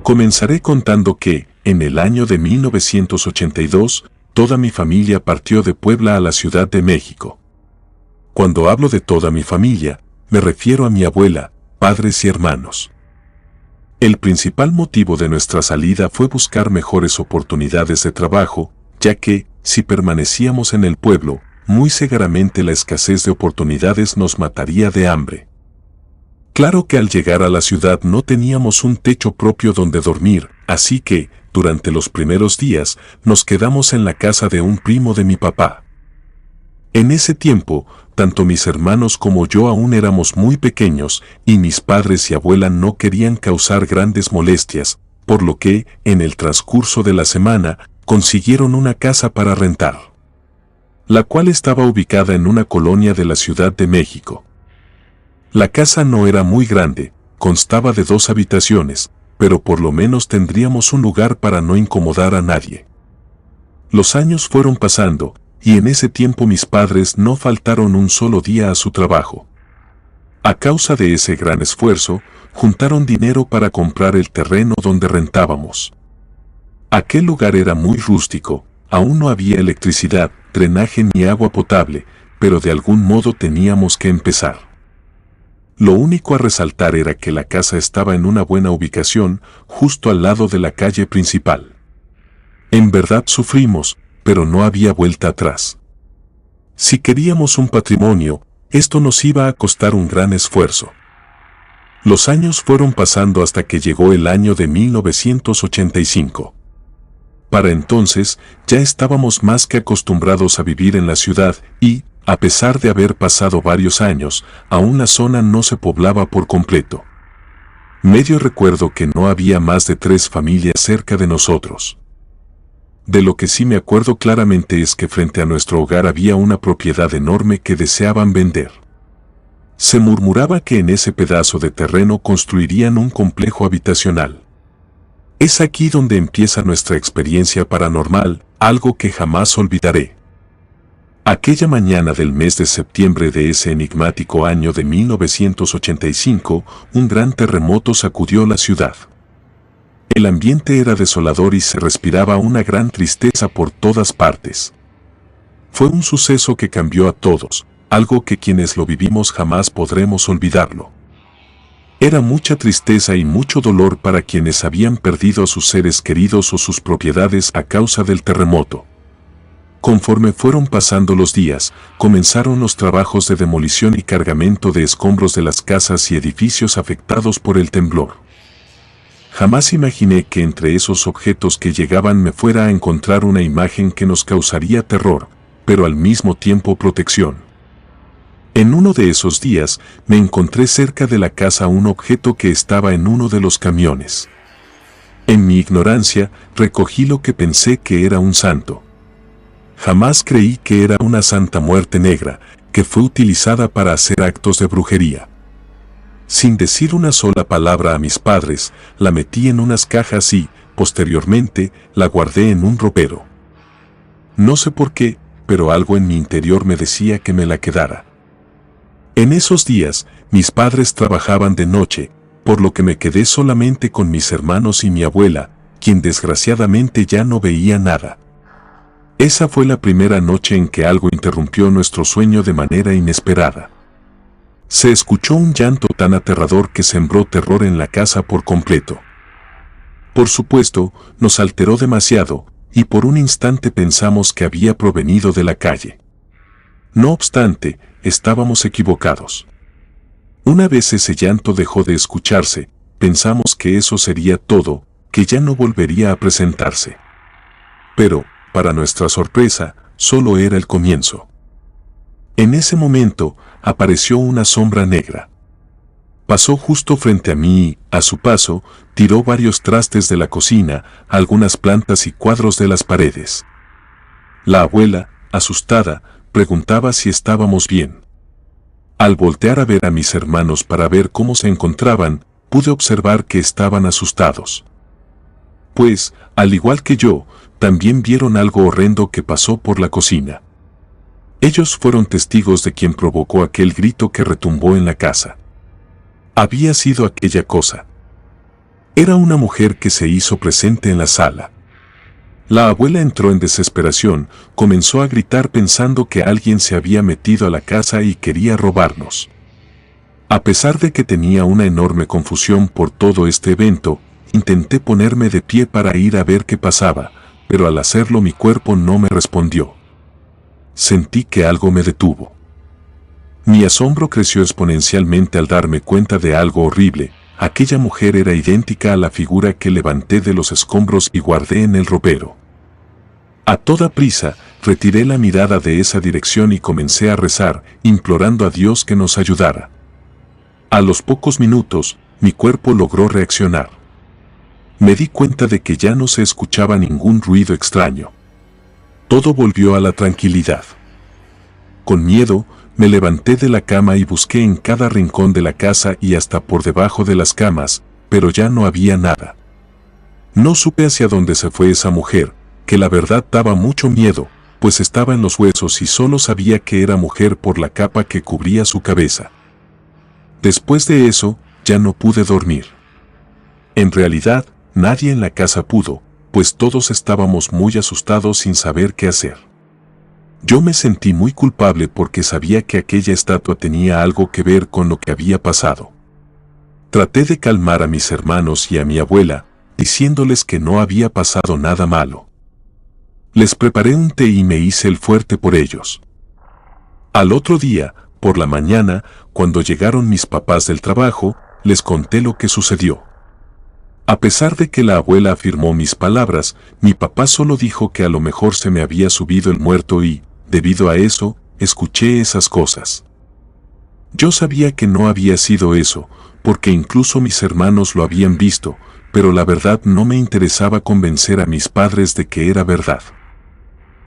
Comenzaré contando que, en el año de 1982, toda mi familia partió de Puebla a la Ciudad de México. Cuando hablo de toda mi familia, me refiero a mi abuela, padres y hermanos. El principal motivo de nuestra salida fue buscar mejores oportunidades de trabajo, ya que, si permanecíamos en el pueblo, muy seguramente la escasez de oportunidades nos mataría de hambre. Claro que al llegar a la ciudad no teníamos un techo propio donde dormir, así que, durante los primeros días, nos quedamos en la casa de un primo de mi papá. En ese tiempo, tanto mis hermanos como yo aún éramos muy pequeños y mis padres y abuela no querían causar grandes molestias, por lo que, en el transcurso de la semana, consiguieron una casa para rentar, la cual estaba ubicada en una colonia de la Ciudad de México. La casa no era muy grande, constaba de 2 habitaciones, pero por lo menos tendríamos un lugar para no incomodar a nadie. Los años fueron pasando, y en ese tiempo mis padres no faltaron un solo día a su trabajo. A causa de ese gran esfuerzo, juntaron dinero para comprar el terreno donde rentábamos. Aquel lugar era muy rústico, aún no había electricidad, drenaje ni agua potable, pero de algún modo teníamos que empezar. Lo único a resaltar era que la casa estaba en una buena ubicación, justo al lado de la calle principal. En verdad sufrimos, pero no había vuelta atrás. Si queríamos un patrimonio, esto nos iba a costar un gran esfuerzo. Los años fueron pasando hasta que llegó el año de 1985. Para entonces, ya estábamos más que acostumbrados a vivir en la ciudad y, a pesar de haber pasado varios años, aún la zona no se poblaba por completo. Medio recuerdo que no había más de 3 familias cerca de nosotros. De lo que sí me acuerdo claramente es que frente a nuestro hogar había una propiedad enorme que deseaban vender. Se murmuraba que en ese pedazo de terreno construirían un complejo habitacional. Es aquí donde empieza nuestra experiencia paranormal, algo que jamás olvidaré. Aquella mañana del mes de septiembre de ese enigmático año de 1985, un gran terremoto sacudió la ciudad. El ambiente era desolador y se respiraba una gran tristeza por todas partes. Fue un suceso que cambió a todos, algo que quienes lo vivimos jamás podremos olvidarlo. Era mucha tristeza y mucho dolor para quienes habían perdido a sus seres queridos o sus propiedades a causa del terremoto. Conforme fueron pasando los días, comenzaron los trabajos de demolición y cargamento de escombros de las casas y edificios afectados por el temblor. Jamás imaginé que entre esos objetos que llegaban me fuera a encontrar una imagen que nos causaría terror, pero al mismo tiempo protección. En uno de esos días, me encontré cerca de la casa un objeto que estaba en uno de los camiones. En mi ignorancia, recogí lo que pensé que era un santo. Jamás creí que era una santa muerte negra, que fue utilizada para hacer actos de brujería. Sin decir una sola palabra a mis padres, la metí en unas cajas y, posteriormente, la guardé en un ropero. No sé por qué, pero algo en mi interior me decía que me la quedara. En esos días, mis padres trabajaban de noche, por lo que me quedé solamente con mis hermanos y mi abuela, quien desgraciadamente ya no veía nada. Esa fue la primera noche en que algo interrumpió nuestro sueño de manera inesperada. Se escuchó un llanto tan aterrador que sembró terror en la casa por completo. Por supuesto, nos alteró demasiado, y por un instante pensamos que había provenido de la calle. No obstante, estábamos equivocados. Una vez ese llanto dejó de escucharse, pensamos que eso sería todo, que ya no volvería a presentarse. Pero, para nuestra sorpresa, solo era el comienzo. En ese momento, apareció una sombra negra. Pasó justo frente a mí y, a su paso, tiró varios trastes de la cocina, algunas plantas y cuadros de las paredes. La abuela, asustada, preguntaba si estábamos bien. Al voltear a ver a mis hermanos para ver cómo se encontraban, pude observar que estaban asustados. Pues, al igual que yo, también vieron algo horrendo que pasó por la cocina. Ellos fueron testigos de quien provocó aquel grito que retumbó en la casa. Había sido aquella cosa. Era una mujer que se hizo presente en la sala. La abuela entró en desesperación, comenzó a gritar pensando que alguien se había metido a la casa y quería robarnos. A pesar de que tenía una enorme confusión por todo este evento, intenté ponerme de pie para ir a ver qué pasaba, pero al hacerlo mi cuerpo no me respondió. Sentí que algo me detuvo. Mi asombro creció exponencialmente al darme cuenta de algo horrible. Aquella mujer era idéntica a la figura que levanté de los escombros y guardé en el ropero. A toda prisa, retiré la mirada de esa dirección y comencé a rezar, implorando a Dios que nos ayudara. A los pocos minutos, mi cuerpo logró reaccionar. Me di cuenta de que ya no se escuchaba ningún ruido extraño. Todo volvió a la tranquilidad. Con miedo, me levanté de la cama y busqué en cada rincón de la casa y hasta por debajo de las camas, pero ya no había nada. No supe hacia dónde se fue esa mujer, que la verdad daba mucho miedo, pues estaba en los huesos y solo sabía que era mujer por la capa que cubría su cabeza. Después de eso, ya no pude dormir. En realidad, nadie en la casa pudo, pues todos estábamos muy asustados sin saber qué hacer. Yo me sentí muy culpable porque sabía que aquella estatua tenía algo que ver con lo que había pasado. Traté de calmar a mis hermanos y a mi abuela, diciéndoles que no había pasado nada malo. Les preparé un té y me hice el fuerte por ellos. Al otro día, por la mañana, cuando llegaron mis papás del trabajo, les conté lo que sucedió. A pesar de que la abuela afirmó mis palabras, mi papá solo dijo que a lo mejor se me había subido el muerto y, debido a eso, escuché esas cosas. Yo sabía que no había sido eso, porque incluso mis hermanos lo habían visto, pero la verdad no me interesaba convencer a mis padres de que era verdad.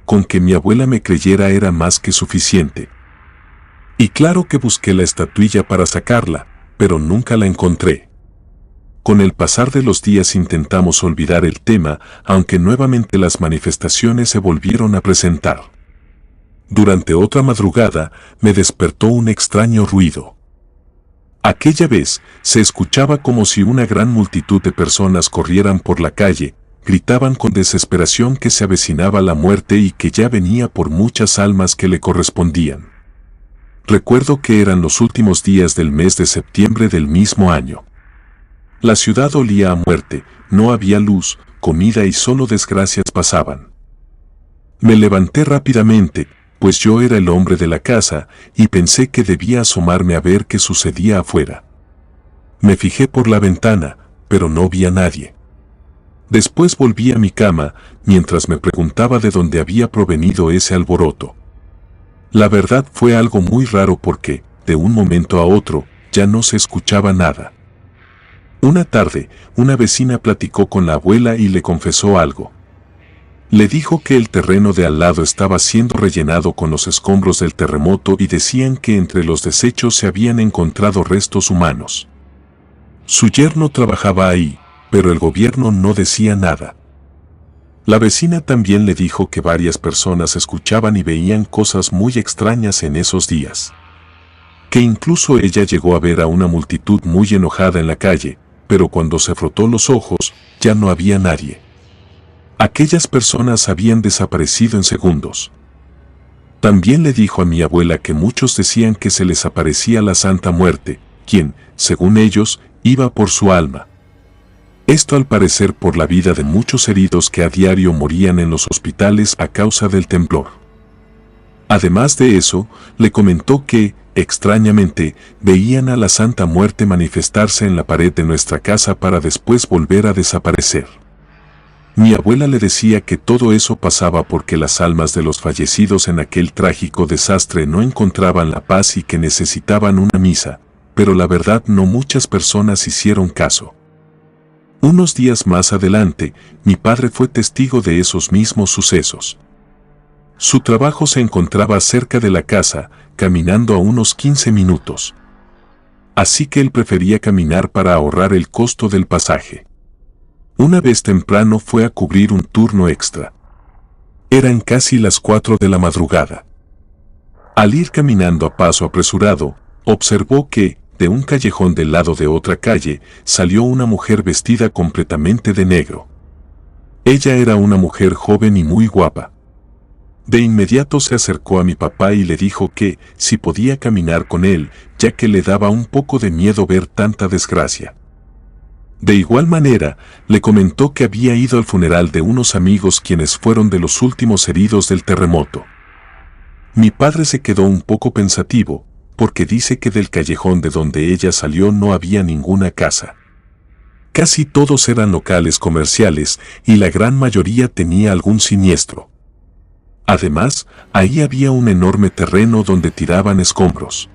Con que mi abuela me creyera era más que suficiente. Y claro que busqué la estatuilla para sacarla, pero nunca la encontré. Con el pasar de los días intentamos olvidar el tema, aunque nuevamente las manifestaciones se volvieron a presentar. Durante otra madrugada, me despertó un extraño ruido. Aquella vez, se escuchaba como si una gran multitud de personas corrieran por la calle, gritaban con desesperación que se avecinaba la muerte y que ya venía por muchas almas que le correspondían. Recuerdo que eran los últimos días del mes de septiembre del mismo año. La ciudad olía a muerte, no había luz, comida y solo desgracias pasaban. Me levanté rápidamente, pues yo era el hombre de la casa, y pensé que debía asomarme a ver qué sucedía afuera. Me fijé por la ventana, pero no vi a nadie. Después volví a mi cama, mientras me preguntaba de dónde había provenido ese alboroto. La verdad fue algo muy raro porque, de un momento a otro, ya no se escuchaba nada. Una tarde, una vecina platicó con la abuela y le confesó algo. Le dijo que el terreno de al lado estaba siendo rellenado con los escombros del terremoto y decían que entre los desechos se habían encontrado restos humanos. Su yerno trabajaba ahí, pero el gobierno no decía nada. La vecina también le dijo que varias personas escuchaban y veían cosas muy extrañas en esos días. Que incluso ella llegó a ver a una multitud muy enojada en la calle, pero cuando se frotó los ojos, ya no había nadie. Aquellas personas habían desaparecido en segundos. También le dijo a mi abuela que muchos decían que se les aparecía la Santa Muerte, quien, según ellos, iba por su alma. Esto al parecer por la vida de muchos heridos que a diario morían en los hospitales a causa del temblor. Además de eso, le comentó que, extrañamente, veían a la Santa Muerte manifestarse en la pared de nuestra casa para después volver a desaparecer. Mi abuela le decía que todo eso pasaba porque las almas de los fallecidos en aquel trágico desastre no encontraban la paz y que necesitaban una misa, pero la verdad no muchas personas hicieron caso. Unos días más adelante, mi padre fue testigo de esos mismos sucesos. Su trabajo se encontraba cerca de la casa, caminando a unos 15 minutos. Así que él prefería caminar para ahorrar el costo del pasaje. Una vez temprano fue a cubrir un turno extra. Eran casi las 4 de la madrugada. Al ir caminando a paso apresurado, observó que, de un callejón del lado de otra calle, salió una mujer vestida completamente de negro. Ella era una mujer joven y muy guapa. De inmediato se acercó a mi papá y le dijo que, si podía caminar con él, ya que le daba un poco de miedo ver tanta desgracia. De igual manera, le comentó que había ido al funeral de unos amigos quienes fueron de los últimos heridos del terremoto. Mi padre se quedó un poco pensativo, porque dice que del callejón de donde ella salió no había ninguna casa. Casi todos eran locales comerciales y la gran mayoría tenía algún siniestro. Además, ahí había un enorme terreno donde tiraban escombros.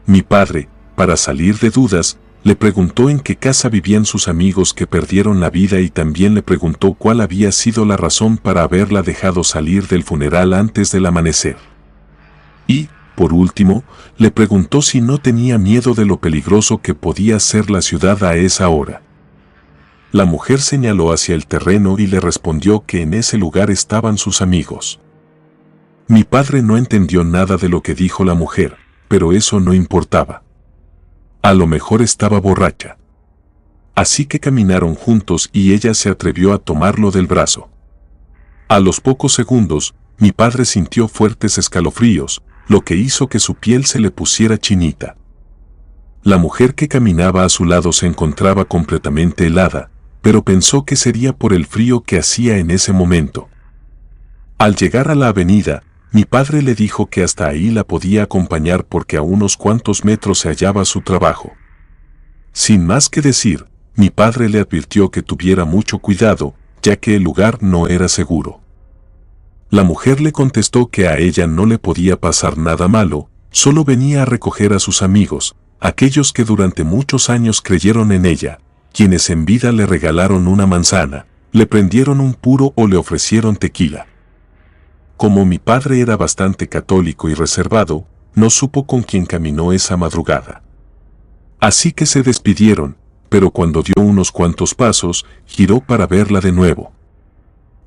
Mi padre, para salir de dudas, le preguntó en qué casa vivían sus amigos que perdieron la vida y también le preguntó cuál había sido la razón para haberla dejado salir del funeral antes del amanecer. Y, por último, le preguntó si no tenía miedo de lo peligroso que podía ser la ciudad a esa hora. La mujer señaló hacia el terreno y le respondió que en ese lugar estaban sus amigos. Mi padre no entendió nada de lo que dijo la mujer, pero eso no importaba. A lo mejor estaba borracha. Así que caminaron juntos y ella se atrevió a tomarlo del brazo. A los pocos segundos, mi padre sintió fuertes escalofríos, lo que hizo que su piel se le pusiera chinita. La mujer que caminaba a su lado se encontraba completamente helada, pero pensó que sería por el frío que hacía en ese momento. Al llegar a la avenida, mi padre le dijo que hasta ahí la podía acompañar porque a unos cuantos metros se hallaba su trabajo. Sin más que decir, mi padre le advirtió que tuviera mucho cuidado, ya que el lugar no era seguro. La mujer le contestó que a ella no le podía pasar nada malo, solo venía a recoger a sus amigos, aquellos que durante muchos años creyeron en ella, quienes en vida le regalaron una manzana, le prendieron un puro o le ofrecieron tequila. Como mi padre era bastante católico y reservado, no supo con quién caminó esa madrugada. Así que se despidieron, pero cuando dio unos cuantos pasos, giró para verla de nuevo.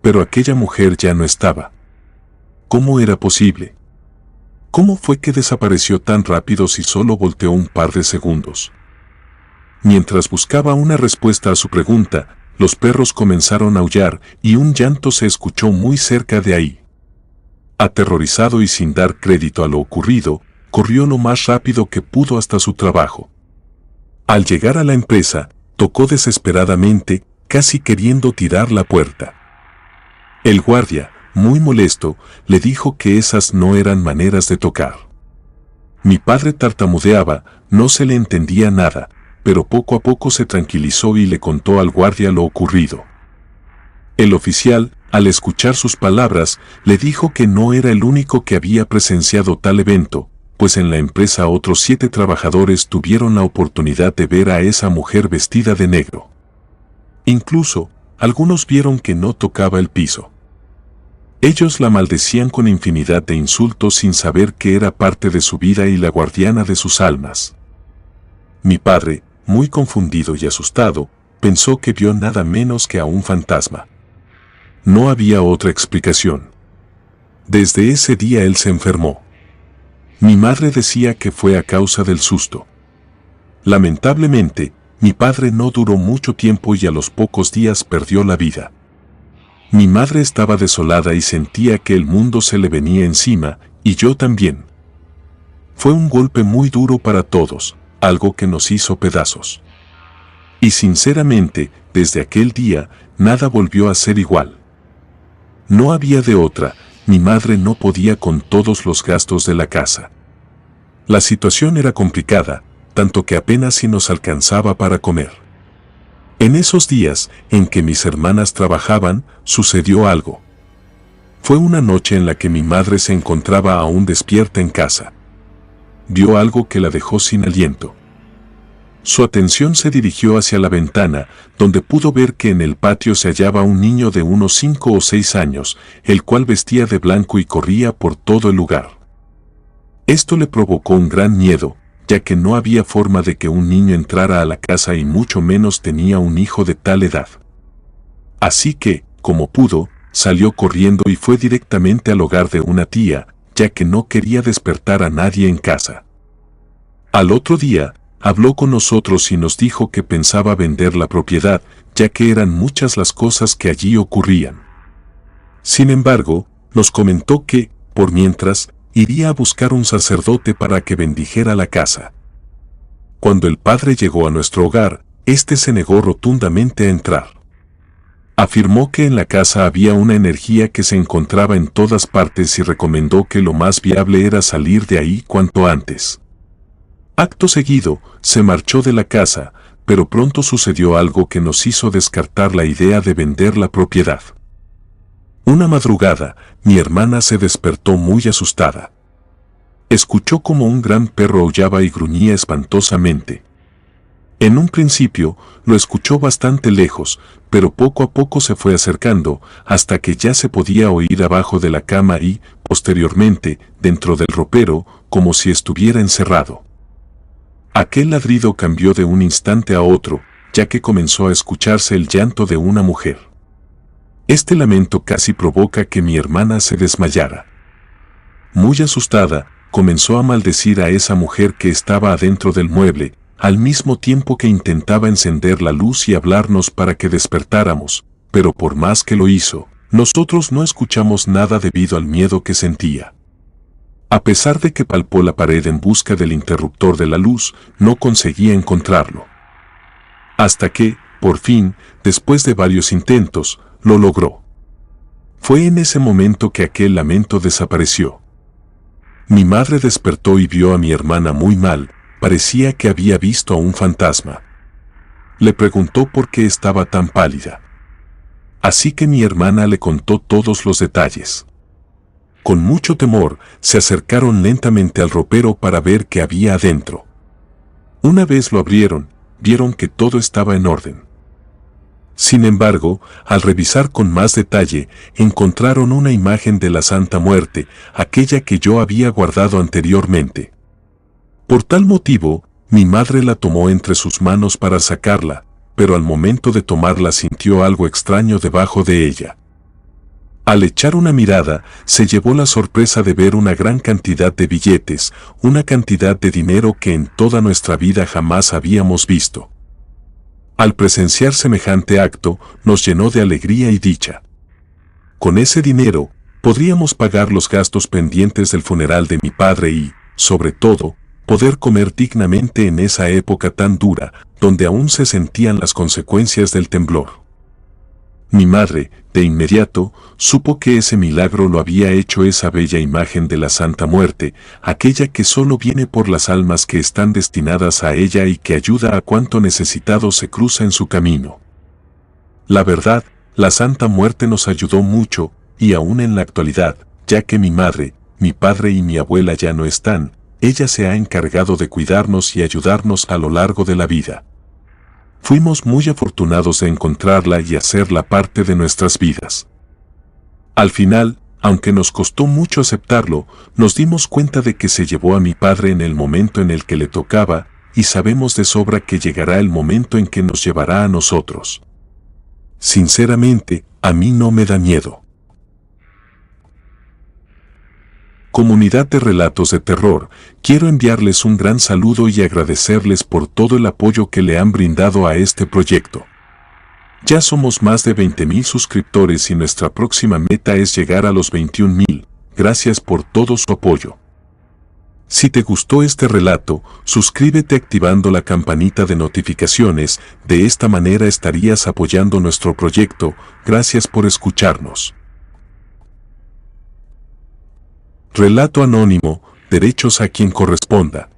Pero aquella mujer ya no estaba. ¿Cómo era posible? ¿Cómo fue que desapareció tan rápido si solo volteó un par de segundos? Mientras buscaba una respuesta a su pregunta, los perros comenzaron a aullar y un llanto se escuchó muy cerca de ahí. Aterrorizado y sin dar crédito a lo ocurrido, corrió lo más rápido que pudo hasta su trabajo. Al llegar a la empresa, tocó desesperadamente, casi queriendo tirar la puerta. El guardia, muy molesto, le dijo que esas no eran maneras de tocar. Mi padre tartamudeaba, no se le entendía nada, pero poco a poco se tranquilizó y le contó al guardia lo ocurrido. El oficial, al escuchar sus palabras, le dijo que no era el único que había presenciado tal evento, pues en la empresa otros 7 trabajadores tuvieron la oportunidad de ver a esa mujer vestida de negro. Incluso, algunos vieron que no tocaba el piso. Ellos la maldecían con infinidad de insultos sin saber que era parte de su vida y la guardiana de sus almas. Mi padre, muy confundido y asustado, pensó que vio nada menos que a un fantasma. No había otra explicación. Desde ese día él se enfermó. Mi madre decía que fue a causa del susto. Lamentablemente, mi padre no duró mucho tiempo y a los pocos días perdió la vida. Mi madre estaba desolada y sentía que el mundo se le venía encima, y yo también. Fue un golpe muy duro para todos, algo que nos hizo pedazos. Y sinceramente, desde aquel día, nada volvió a ser igual. No había de otra, mi madre no podía con todos los gastos de la casa. La situación era complicada, tanto que apenas si nos alcanzaba para comer. En esos días, en que mis hermanas trabajaban, sucedió algo. Fue una noche en la que mi madre se encontraba aún despierta en casa. Vio algo que la dejó sin aliento. Su atención se dirigió hacia la ventana, donde pudo ver que en el patio se hallaba un niño de unos 5 o 6 años, el cual vestía de blanco y corría por todo el lugar. Esto le provocó un gran miedo, ya que no había forma de que un niño entrara a la casa y mucho menos tenía un hijo de tal edad. Así que, como pudo, salió corriendo y fue directamente al hogar de una tía, ya que no quería despertar a nadie en casa. Al otro día, habló con nosotros y nos dijo que pensaba vender la propiedad, ya que eran muchas las cosas que allí ocurrían. Sin embargo, nos comentó que, por mientras, iría a buscar un sacerdote para que bendijera la casa. Cuando el padre llegó a nuestro hogar, éste se negó rotundamente a entrar. Afirmó que en la casa había una energía que se encontraba en todas partes y recomendó que lo más viable era salir de ahí cuanto antes. Acto seguido, se marchó de la casa, pero pronto sucedió algo que nos hizo descartar la idea de vender la propiedad. Una madrugada, mi hermana se despertó muy asustada. Escuchó como un gran perro aullaba y gruñía espantosamente. En un principio, lo escuchó bastante lejos, pero poco a poco se fue acercando, hasta que ya se podía oír abajo de la cama y, posteriormente, dentro del ropero, como si estuviera encerrado. Aquel ladrido cambió de un instante a otro, ya que comenzó a escucharse el llanto de una mujer. Este lamento casi provoca que mi hermana se desmayara. Muy asustada, comenzó a maldecir a esa mujer que estaba adentro del mueble, al mismo tiempo que intentaba encender la luz y hablarnos para que despertáramos, pero por más que lo hizo, nosotros no escuchamos nada debido al miedo que sentía. A pesar de que palpó la pared en busca del interruptor de la luz, no conseguía encontrarlo. Hasta que, por fin, después de varios intentos, lo logró. Fue en ese momento que aquel lamento desapareció. Mi madre despertó y vio a mi hermana muy mal, parecía que había visto a un fantasma. Le preguntó por qué estaba tan pálida. Así que mi hermana le contó todos los detalles. Con mucho temor, se acercaron lentamente al ropero para ver qué había adentro. Una vez lo abrieron, vieron que todo estaba en orden. Sin embargo, al revisar con más detalle, encontraron una imagen de la Santa Muerte, aquella que yo había guardado anteriormente. Por tal motivo, mi madre la tomó entre sus manos para sacarla, pero al momento de tomarla sintió algo extraño debajo de ella. Al echar una mirada, se llevó la sorpresa de ver una gran cantidad de billetes, una cantidad de dinero que en toda nuestra vida jamás habíamos visto. Al presenciar semejante acto, nos llenó de alegría y dicha. Con ese dinero, podríamos pagar los gastos pendientes del funeral de mi padre y, sobre todo, poder comer dignamente en esa época tan dura, donde aún se sentían las consecuencias del temblor. Mi madre, de inmediato, supo que ese milagro lo había hecho esa bella imagen de la Santa Muerte, aquella que solo viene por las almas que están destinadas a ella y que ayuda a cuanto necesitado se cruza en su camino. La verdad, la Santa Muerte nos ayudó mucho, y aún en la actualidad, ya que mi madre, mi padre y mi abuela ya no están, ella se ha encargado de cuidarnos y ayudarnos a lo largo de la vida. Fuimos muy afortunados de encontrarla y hacerla parte de nuestras vidas. Al final, aunque nos costó mucho aceptarlo, nos dimos cuenta de que se llevó a mi padre en el momento en el que le tocaba, y sabemos de sobra que llegará el momento en que nos llevará a nosotros. Sinceramente, a mí no me da miedo. Comunidad de Relatos de Terror, quiero enviarles un gran saludo y agradecerles por todo el apoyo que le han brindado a este proyecto. Ya somos más de 20,000 suscriptores y nuestra próxima meta es llegar a los 21,000. Gracias por todo su apoyo. Si te gustó este relato, suscríbete activando la campanita de notificaciones, de esta manera estarías apoyando nuestro proyecto. Gracias por escucharnos. Relato anónimo, derechos a quien corresponda.